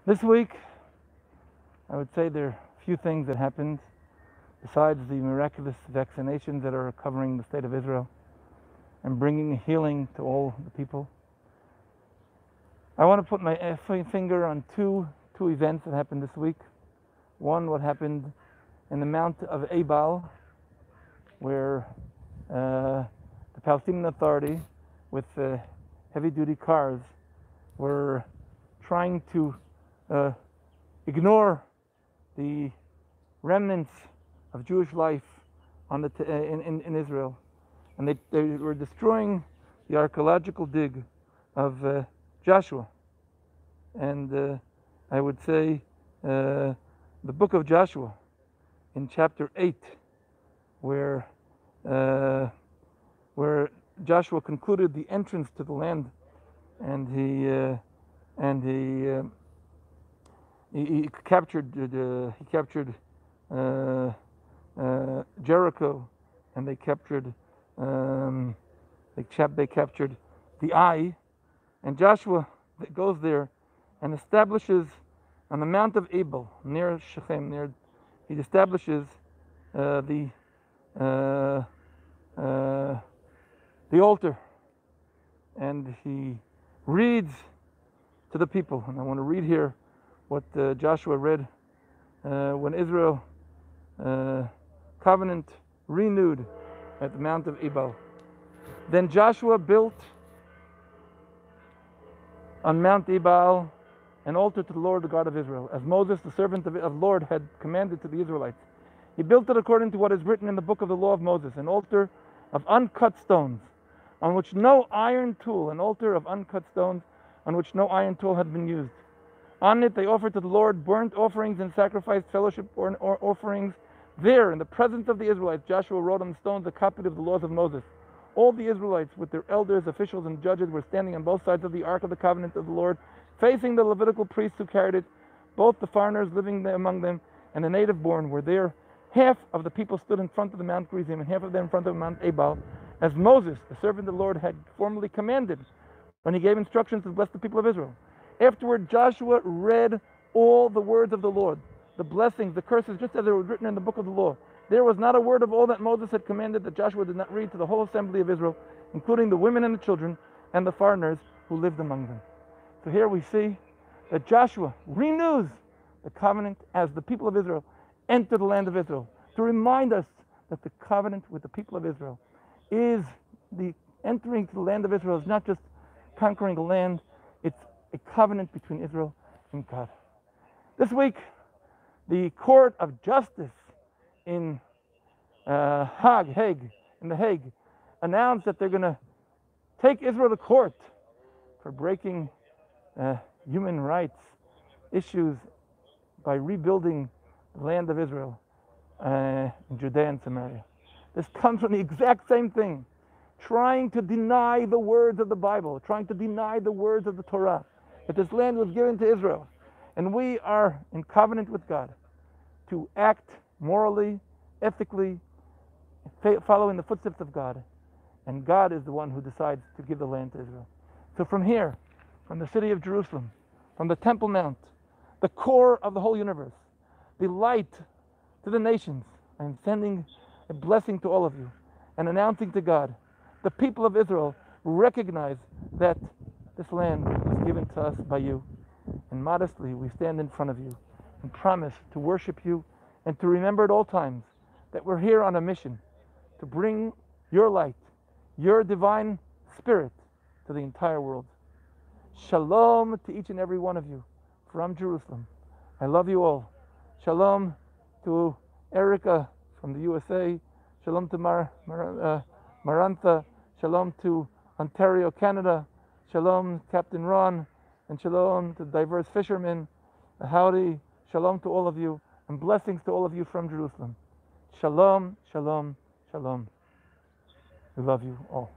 This week, I would say there are a few things that happened besides the miraculous vaccinations that are covering the state of Israel and bringing healing to all the people. I want to put my finger on two events that happened this week. One, what happened in the Mount of Ebal, where the Palestinian Authority, with heavy-duty cars, were trying to ignore the remnants of Jewish life on in Israel, and they were destroying the archaeological dig of Joshua. And I would say the book of Joshua in chapter 8, where Joshua concluded the entrance to the land, and he captured Jericho, and they captured the Eye, and Joshua goes there and establishes on the Mount of Ebal near Shechem. He establishes the altar, and he reads to the people. And I want to read here what Joshua read when Israel covenant renewed at the Mount of Ebal. Then Joshua built on Mount Ebal an altar to the Lord, the God of Israel, as Moses, the servant of the Lord, had commanded to the Israelites. He built it according to what is written in the book of the law of Moses, an altar of uncut stones, on which no iron tool, an altar of uncut stones, on which no iron tool had been used. On it they offered to the Lord burnt offerings and sacrificed fellowship offerings. There, in the presence of the Israelites, Joshua wrote on the stones a copy of the laws of Moses. All the Israelites, with their elders, officials, and judges, were standing on both sides of the ark of the covenant of the Lord, facing the Levitical priests who carried it. Both the foreigners living among them and the native born were there. Half of the people stood in front of the Mount Gerizim, and half of them in front of Mount Ebal, as Moses, the servant of the Lord, had formerly commanded when he gave instructions to bless the people of Israel. Afterward, Joshua read all the words of the Lord, the blessings, the curses, just as they were written in the book of the law. There was not a word of all that Moses had commanded that Joshua did not read to the whole assembly of Israel, including the women and the children and the foreigners who lived among them. So here we see that Joshua renews the covenant as the people of Israel enter the land of Israel, to remind us that the covenant with the people of Israel is the entering to the land of Israel is not just conquering the land, it's a covenant between Israel and God. This week, the Court of Justice in The Hague, announced that they're going to take Israel to court for breaking human rights issues by rebuilding the land of Israel in Judea and Samaria. This comes from the exact same thing, trying to deny the words of the Bible, trying to deny the words of the Torah, that this land was given to Israel. And we are in covenant with God to act morally, ethically, following the footsteps of God. And God is the one who decides to give the land to Israel. So from here, from the city of Jerusalem, from the Temple Mount, the core of the whole universe, the light to the nations, I am sending a blessing to all of you and announcing to God, the people of Israel recognize that this land was given to us by you. And modestly we stand in front of you and promise to worship you and to remember at all times that we're here on a mission to bring your light, your divine spirit to the entire world. Shalom to each and every one of you from Jerusalem. I love you all. Shalom to Erica from the USA. Shalom to Marantha. Shalom to Ontario, Canada. Shalom, Captain Ron. And shalom to diverse fishermen. Howdy. Shalom to all of you. And blessings to all of you from Jerusalem. Shalom, shalom, shalom. We love you all.